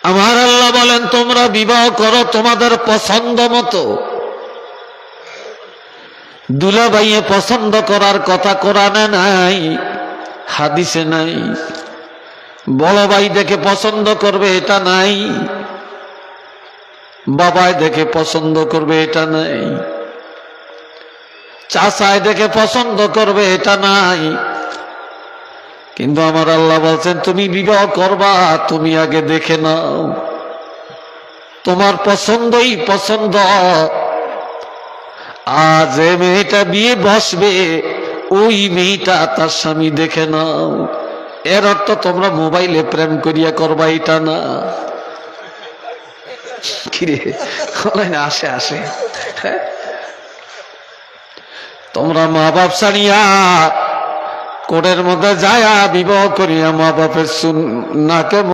আমার আল্লাহ বলেন তোমরা বিবাহ করো তোমাদের পছন্দ মতো। দুলাভাইয়ে পছন্দ করার কথা কোরআনে নাই, হাদিসে নাই। বড় ভাই দেখে পছন্দ করবে এটা নাই, বাবায় দেখে পছন্দ করবে এটা নাই, চাচায় দেখে পছন্দ করবে এটা নাই। কিন্তু আমার আল্লাহ বলছেন তুমি বিবাহ করবা, তুমি আগে দেখে নাও, তোমার পছন্দই পছন্দ। আর যে মেয়েটা বিয়ে বসবে ওই মেয়েটা তার স্বামী দেখে নাও। এর অর্থ তোমরা মোবাইলে প্রেম করিয়া করবা এটা না। কিরে আসে আসে, তোমরা মা বাপ ছাড়িয়া কোর্টের মধ্যে যায়া বিবাহ করিয়া মা বাপের সুন্নাহকে